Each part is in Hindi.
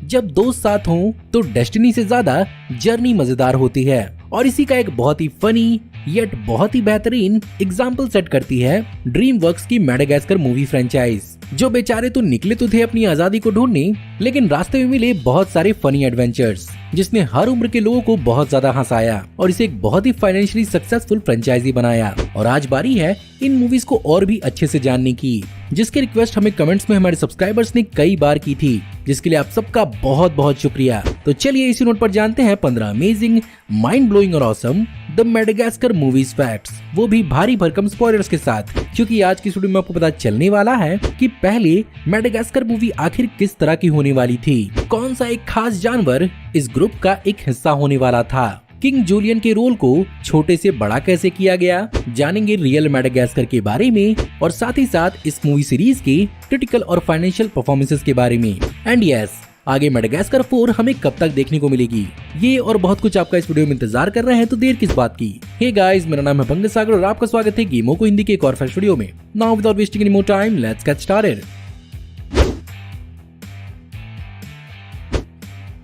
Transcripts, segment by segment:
जब दोस्त साथ हों तो डेस्टिनी से ज्यादा जर्नी मजेदार होती है। और इसी का एक बहुत ही फनी येट बहुत ही बेहतरीन एग्जाम्पल सेट करती है ड्रीम वर्क्स की मेडागास्कर मूवी फ्रेंचाइज। जो बेचारे तो निकले तो थे अपनी आजादी को ढूंढने, लेकिन रास्ते में मिले बहुत सारे फनी एडवेंचर्स जिसने हर उम्र के लोगों को बहुत ज्यादा हंसाया और इसे एक बहुत ही फाइनेंशियली सक्सेसफुल फ्रेंचाइजी बनाया। और आज बारी है इन मूवीज को और भी अच्छे से जानने की, जिसकी रिक्वेस्ट हमें कमेंट्स में हमारे सब्सक्राइबर्स ने कई बार की थी, जिसके लिए आप सबका बहुत बहुत शुक्रिया। तो चलिए इसी नोट पर जानते हैं 15 अमेजिंग, माइंड ब्लोइंग और awesome the Madagascar movies facts, वो भी भारी भरकम स्पॉयलर्स के साथ, क्योंकि आज की वीडियो में आपको पता चलने वाला है कि पहले मेडागास्कर मूवी आखिर किस तरह की होने वाली थी, कौन सा एक खास जानवर इस ग्रुप का एक हिस्सा होने वाला था, किंग जूलियन के रोल को छोटे से बड़ा कैसे किया गया, जानेंगे रियल मेडागास्कर के बारे में और साथ ही साथ इस मूवी सीरीज के क्रिटिकल और फाइनेंशियल परफॉर्मेंसेस के बारे में। एंड यस, आगे मेडागास्कर 4 हमें कब तक देखने को मिलेगी, ये और बहुत कुछ आपका इस वीडियो में इंतजार कर रहे हैं, तो देर किस बात की। हे गाइस, मेरा नाम है पंकज सागर और आपका स्वागत है गेमों को हिंदी के एक और फ्रेश वीडियो में। Now without wasting any more time, let's get started.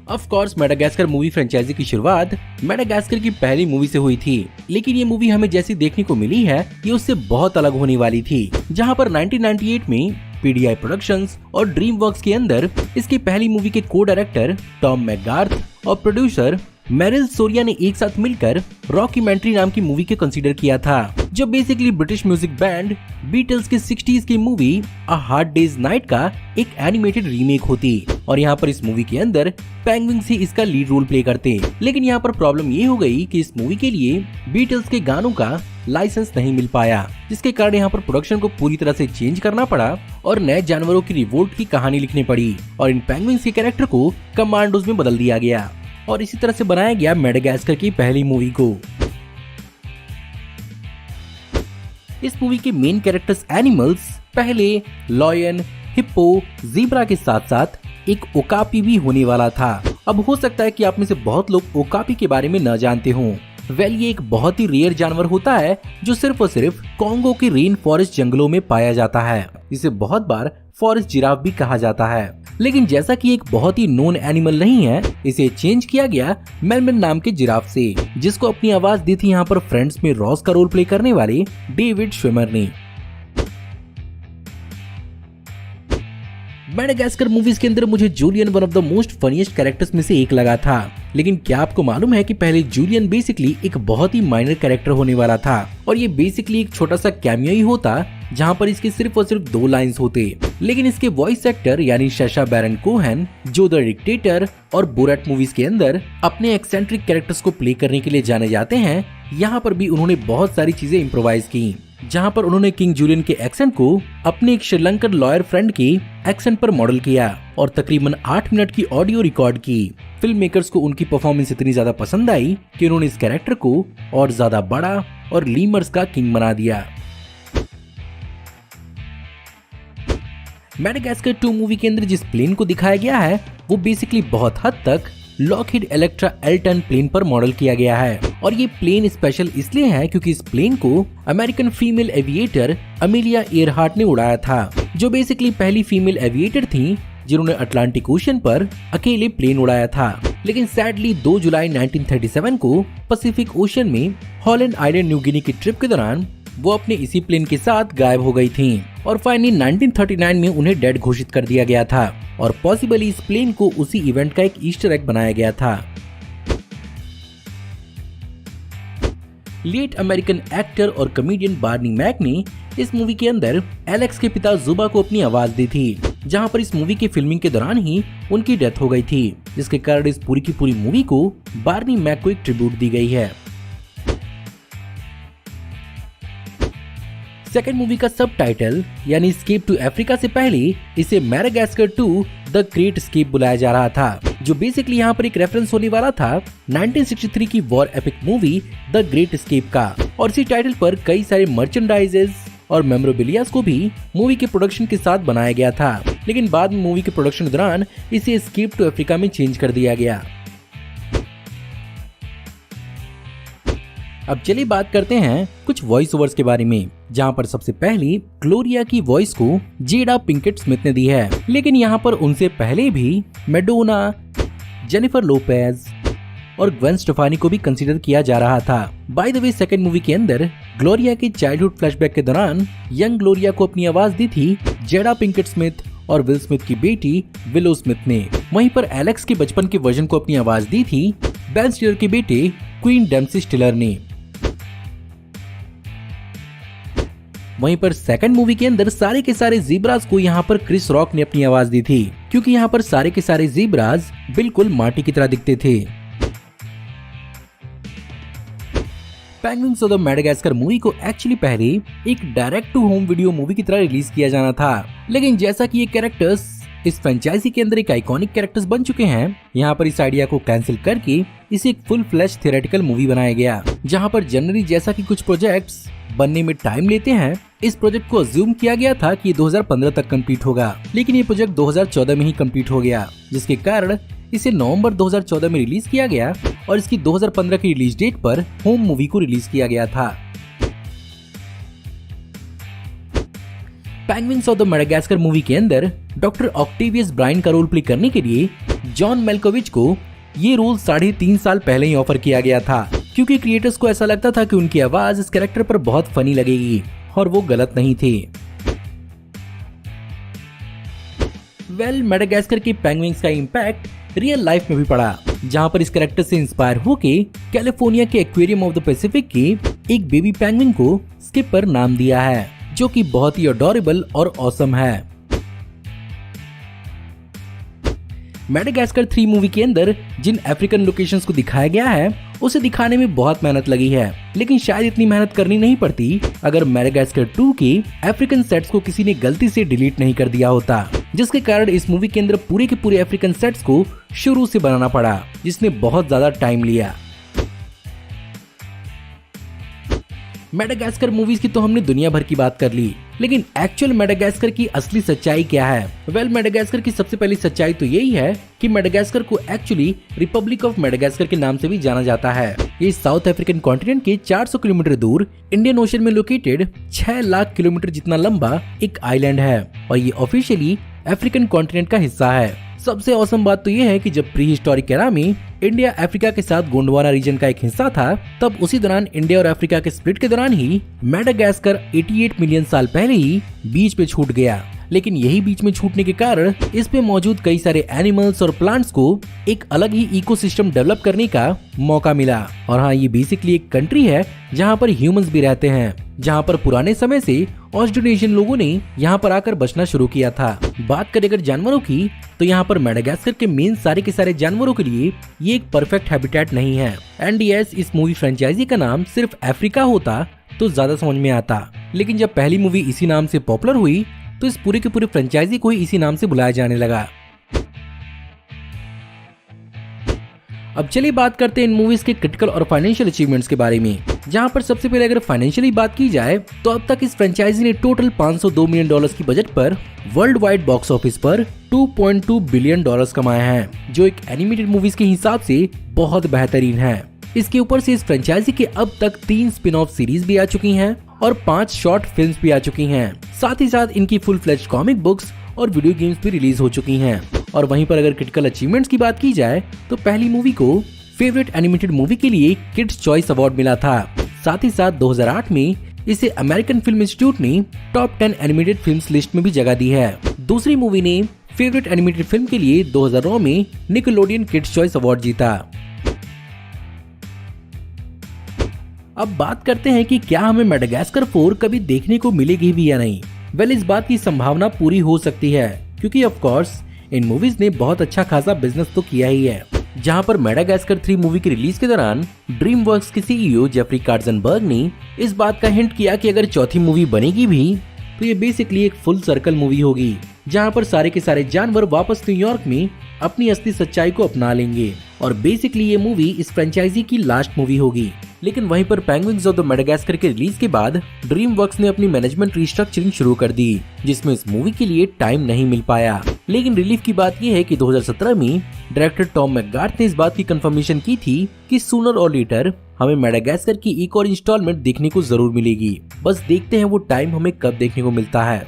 Of course Madagascar movie franchise की शुरुआत मेडागास्कर की पहली मूवी से हुई थी, लेकिन ये मूवी हमें जैसी देखने को मिली है ये उससे बहुत अलग होने वाली थी। जहां पर 1998 में पीडीआई प्रोडक्शंस और ड्रीम वर्क्स के अंदर इसकी पहली मूवी के को डायरेक्टर टॉम मैकगार्थ और प्रोड्यूसर मेरिल सोरिया ने एक साथ मिलकर रॉकीमेंट्री नाम की मूवी के कंसीडर किया था, जो basically British music band Beatles के 60s की movie a hard day's night का एक एनिमेटेड रीमेक होती। और यहाँ पर इस मूवी के अंदर पेंगुइन्स ही इसका लीड रोल प्ले करते। लेकिन यहाँ पर प्रॉब्लम ये हो गई कि इस मूवी के लिए बीटल्स के गानों का लाइसेंस नहीं मिल पाया, जिसके कारण यहाँ पर प्रोडक्शन को पूरी तरह से चेंज करना पड़ा और नए जानवरों की रिवोल्ट की कहानी लिखनी पड़ी और इन पेंगुइन्स के कैरेक्टर को कमांडोज में बदल दिया गया और इसी तरह से बनाया गया मेडागास्कर की पहली मूवी को। इस मूवी के मेन कैरेक्टर्स एनिमल्स पहले लॉयन, हिप्पो, ज़ीब्रा के साथ साथ एक ओकापी भी होने वाला था। अब हो सकता है कि आप में से बहुत लोग ओकापी के बारे में न जानते हों। वेल, ये एक बहुत ही रेयर जानवर होता है जो सिर्फ और सिर्फ कॉन्गो के रेन फॉरेस्ट जंगलों में पाया जाता है। इसे बहुत बार फॉरेस्ट जिराफ भी कहा जाता है, लेकिन जैसा कि एक बहुत ही नोन एनिमल नहीं है, इसे चेंज किया गया मेलमन नाम के जिराफ से, जिसको अपनी आवाज दी थी यहाँ पर फ्रेंड्स में रॉस का रोल प्ले करने वाले डेविड श्विमर ने। मेडागास्कर मूवीज के अंदर मुझे Julian one of the most funniest characters में से एक लगा था, लेकिन क्या आपको मालूम है कि पहले जूलियन बेसिकली एक बहुत ही माइनर कैरेक्टर होने वाला था और ये बेसिकली एक छोटा सा कैमियो ही होता, जहां पर इसके सिर्फ और सिर्फ 2 लाइंस होते। लेकिन इसके वॉइस एक्टर यानी साशा बैरन कोहेन, जो द डिक्टेटर और बोरैट मूवीज के अंदर अपने एक्सेंट्रिक कैरेक्टर्स को प्ले करने के लिए जाने जाते हैं, यहाँ पर भी उन्होंने बहुत सारी चीजें इम्प्रोवाइज की, जहां पर उन्होंने किंग जूलियन के एक्सेंट को अपने एक श्रीलंकन लॉयर फ्रेंड के एक्सेंट पर मॉडल किया और तकरीबन 8 मिनट की ऑडियो रिकॉर्ड की। फिल्म मेकर्स को उनकी परफॉर्मेंस इतनी ज्यादा पसंद आई कि उन्होंने इस कैरेक्टर को और ज्यादा बड़ा और लीमर्स का किंग बना दिया। मेडागास्कर 2 मूवी के अंदर जिस प्लेन को दिखाया गया है वो बेसिकली बहुत हद तक लॉकहीड इलेक्ट्रा L10 प्लेन पर मॉडल किया गया है और ये प्लेन स्पेशल इसलिए है क्योंकि इस प्लेन को American female aviator Amelia Earhart ने उड़ाया था, जो बेसिकली पहली फीमेल एविएटर थी जिन्होंने अटलांटिक ओशन पर अकेले प्लेन उड़ाया था। लेकिन सैडली 2 जुलाई 1937 को पैसिफिक ओशन में हॉलैंड आइलैंड न्यू गिनी की ट्रिप के दौरान वो अपने इसी प्लेन के साथ गायब हो गई थीं और फाइनली 1939 में उन्हें डेड घोषित कर दिया गया था और पॉसिबली इस प्लेन को उसी इवेंट का एक ईस्टर एग बनाया गया था। लेट अमेरिकन एक्टर और कॉमेडियन बार्नी मैक ने इस मूवी के अंदर एलेक्स के पिता जुबा को अपनी आवाज दी थी, जहां पर इस मूवी की फिल्मिंग के दौरान ही उनकी डेथ हो गई थी, जिसके कारण इस पूरी की पूरी मूवी को बार्नी मैक को एक ट्रिब्यूट दी गई है। सेकेंड मूवी का सब टाइटल यानी एस्केप टू अफ्रीका से पहले इसे मेडागास्कर 2 द ग्रेट एस्केप बुलाया जा रहा था, जो बेसिकली यहाँ पर एक रेफरेंस होने वाला था 1963 की war epic movie the great escape का। और इसी टाइटल पर कई सारे मर्चेंडाइजेस और मेमोरेबिलियास को भी मूवी के प्रोडक्शन के साथ बनाया गया था, लेकिन बाद में मूवी के प्रोडक्शन के दौरान इसे एस्केप टू अफ्रीका में चेंज कर दिया गया। अब चलिए बात करते हैं कुछ वॉइस ओवर्स के बारे में, जहाँ पर सबसे पहली ग्लोरिया की वॉइस को जेडा पिंकेट स्मिथ ने दी है, लेकिन यहाँ पर उनसे पहले भी मैडोना, जेनिफर लोपेज और ग्वेन स्टेफानी को भी कंसीडर किया जा रहा था। By the way, second movie के अंदर ग्लोरिया के चाइल्डहुड फ्लैशबैक के दौरान यंग ग्लोरिया को अपनी आवाज दी थी जेडा पिंकेट स्मिथ और विल स्मिथ की बेटी विलो स्मिथ ने। वहीं पर एलेक्स के बचपन के वर्जन को अपनी आवाज दी थी बेन स्टिलर के बेटे क्वीन डेम्सी स्टिलर ने। वहीं पर सेकंड मूवी के अंदर सारे के सारे ज़ीब्रास को यहाँ पर क्रिस रॉक ने अपनी आवाज दी थी, क्योंकि यहाँ पर सारे के सारे ज़ीब्रास बिल्कुल माटी की तरह दिखते थे। Penguins of the Madagascar movie को एक्चुअली पहले एक direct to home video movie की तरह रिलीज किया जाना था, लेकिन जैसा कि ये कैरेक्टर्स इस फ्रेंचाइजी के अंदर एक आइकॉनिक कैरेक्टर्स बन चुके हैं, यहाँ पर इस आइडिया को कैंसिल करके इसे एक फुल फ्लैश थियोरेटिकल मूवी बनाया गया, जहाँ पर जनरली जैसा कि कुछ प्रोजेक्ट्स बनने में टाइम लेते हैं, इस प्रोजेक्ट को अज्यूम किया गया था कि ये 2015 तक कंप्लीट होगा, लेकिन ये प्रोजेक्ट 2014 में ही कंप्लीट हो गया, जिसके कारण इसे नवंबर 2014 में रिलीज किया गया और इसकी 2015 की रिलीज डेट पर होम मूवी को रिलीज किया गया था। Penguins of the Madagascar movie के अंदर डॉक्टर ऑक्टेवियस ब्राइन का रोल प्ले करने के लिए जॉन मेल्कोविच को ये रोल 3.5 साल पहले ही ऑफर किया गया था, क्योंकि क्रिएटर्स को ऐसा लगता था कि उनकी आवाज इस कैरेक्टर पर बहुत फनी लगेगी, और वो गलत नहीं थे। मैडागास्कर के पेंगुइन्स का इम्पैक्ट रियल लाइफ में भी पड़ा, जहाँ पर इस कैरेक्टर से इंस्पायर होके कैलिफोर्निया के एक्वेरियम ऑफ द पैसिफिक के एक बेबी पेंगुइन को स्किपर नाम दिया है, जो कि बहुत ही अडोरेबल और ऑसम है। मैडागास्कर 3 मूवी के अंदर जिन अफ्रीकन लोकेशंस को दिखाया गया है, उसे दिखाने में बहुत मेहनत लगी है, लेकिन शायद इतनी मेहनत करनी नहीं पड़ती अगर मैडागास्कर 2 के अफ्रीकन सेट्स को किसी ने गलती से डिलीट नहीं कर दिया होता, जिसके कारण इस मूवी के अंदर पूरे के पूरे अफ्रीकन सेट्स को शुरू से बनाना पड़ा, जिसने बहुत ज्यादा टाइम लिया। मैडागास्कर मूवीज की तो हमने दुनिया भर की बात कर ली, लेकिन एक्चुअल मैडागास्कर की असली सच्चाई क्या है? मैडागास्कर की सबसे पहली सच्चाई तो यही है कि मैडागास्कर को एक्चुअली रिपब्लिक ऑफ मैडागास्कर के नाम से भी जाना जाता है। ये साउथ अफ्रीकन कॉन्टिनेंट के 400 किलोमीटर दूर इंडियन ओशन में लोकेटेड 6 लाख किलोमीटर जितना लंबा एक आइलैंड है, और ये ऑफिशियली अफ्रीकन कॉन्टिनेंट का हिस्सा है। सबसे औसम बात तो ये है कि जब प्री हिस्टोरिक एरा में इंडिया अफ्रीका के साथ गोंडवाना रीजन का एक हिस्सा था, तब उसी दौरान इंडिया और अफ्रीका के स्प्लिट के दौरान ही मैडागास्कर 88 मिलियन साल पहले ही बीच पे छूट गया। लेकिन यही बीच में छूटने के कारण इस पे मौजूद कई सारे एनिमल्स और प्लांट्स को एक अलग ही इकोसिस्टम डेवलप करने का मौका मिला। और हाँ, ये बेसिकली एक कंट्री है जहाँ पर ह्यूमंस भी रहते हैं, जहाँ पर पुराने समय से ऑस्ट्रेलियन लोगों ने यहाँ पर आकर बसना शुरू किया था। बात करें अगर जानवरों की, तो यहाँ पर मैडागास्कर के मेन सारे के सारे जानवरों के लिए ये एक परफेक्ट हैबिटेट नहीं है। एंड यस, इस मूवी फ्रेंचाइजी का नाम सिर्फ अफ्रीका होता तो ज्यादा समझ में आता, लेकिन जब पहली मूवी इसी नाम से पॉपुलर हुई तो इस पूरे के पूरे फ्रेंचाइजी को ही इसी नाम से बुलाया जाने लगा। अब चलिए बात करते हैं इन मूवीज के क्रिटिकल और फाइनेंशियल अचीवमेंट्स के बारे में, जहां पर सबसे पहले अगर फाइनेंशियली बात की जाए तो अब तक इस फ्रेंचाइजी ने टोटल $502 मिलियन की बजट पर वर्ल्ड वाइड बॉक्स ऑफिस पर $2.2 बिलियन कमाए हैं, जो एक एनिमेटेड मूवीज के हिसाब से बहुत बेहतरीन है। इसके ऊपर से इस फ्रेंचाइजी के अब तक 3 स्पिन ऑफ सीरीज भी आ चुकी हैं और 5 शॉर्ट फिल्म्स भी आ चुकी हैं। साथ ही साथ इनकी फुल फ्लेज्ड कॉमिक बुक्स और वीडियो गेम्स भी रिलीज हो चुकी हैं। और वहीं पर अगर क्रिटिकल अचीवमेंट्स की बात की जाए तो पहली मूवी को फेवरेट एनिमेटेड मूवी के लिए किड्स चॉइस अवार्ड मिला था। साथ ही साथ 2008 में इसे अमेरिकन फिल्म इंस्टीट्यूट ने टॉप 10 एनिमेटेड फिल्म्स लिस्ट में भी जगह दी है। दूसरी मूवी ने फेवरेट एनिमेटेड फिल्म के लिए 2009 में निकलोडियन किड्स चॉइस अवार्ड जीता। अब बात करते हैं कि क्या हमें मैडागास्कर 4 कभी देखने को मिलेगी भी या नहीं। इस बात की संभावना पूरी हो सकती है, क्योंकि ऑफ कोर्स इन मूवीज ने बहुत अच्छा खासा बिजनेस तो किया ही है। जहां पर मैडागास्कर 3 मूवी की रिलीज के दौरान ड्रीमवर्क्स के सीईओ जेफरी कार्जनबर्ग ने इस बात का हिंट किया कि अगर चौथी मूवी बनेगी भी तो ये बेसिकली एक फुल सर्कल मूवी होगी, जहां पर सारे के सारे जानवर वापस न्यूयॉर्क में अपनी असली सच्चाई को अपना लेंगे और बेसिकली ये मूवी इस फ्रेंचाइजी की लास्ट मूवी होगी। लेकिन वहीं पर पेंगुइन्स ऑफ द मेडागास्कर के रिलीज के बाद ड्रीम वर्क्स ने अपनी मैनेजमेंट रिस्ट्रक्चरिंग शुरू कर दी, जिसमें इस मूवी के लिए टाइम नहीं मिल पाया। लेकिन रिलीफ की बात यह है कि 2017 में डायरेक्टर टॉम मैकगार्थ ने इस बात की कंफर्मेशन की थी कि सूनर और लेटर हमें मेडागास्कर की एक और इंस्टॉलमेंट देखने को जरूर मिलेगी। बस देखते हैं वो टाइम हमें कब देखने को मिलता है।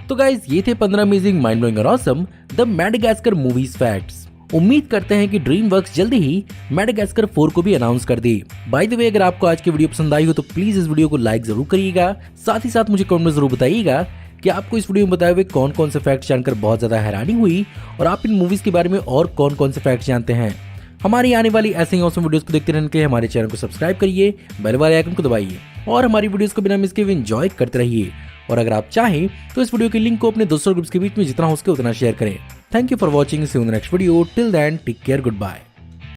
तो गाइस, ये थे 15 अमेजिंग, माइंड ब्लोइंग और awesome the Madagascar movies facts. उम्मीद करते हैं कि ड्रीम वर्क्स जल्दी ही मेडागास्कर 4 को भी अनाउंस कर दे। बाय द वे, अगर आपको आज की वीडियो पसंद आई हो तो प्लीज इस वीडियो को लाइक जरूर करिएगा। साथ ही साथ मुझे कमेंट में जरूर बताइएगा कि आपको इस वीडियो में बताए हुए कौन कौन से फैक्ट जानकर बहुत ज्यादा हैरानी हुई और आप इन मूवीज के बारे में और कौन कौन से फैक्ट जानते हैं। हमारी आने वाली ऐसे ही ऑसम वीडियोस को देखते रहने के लिए हमारे चैनल को सब्सक्राइब करिए, बेल वाले आइकन को दबाइए और हमारी वीडियोस को बिना मिस किए एंजॉय करते रहिए। और अगर आप चाहें तो इस वीडियो के लिंक को अपने दोस्तों ग्रुप्स के बीच में जितना हो सके उतना शेयर करें। Thank you for watching, see you in the next video. Till then take care, good bye.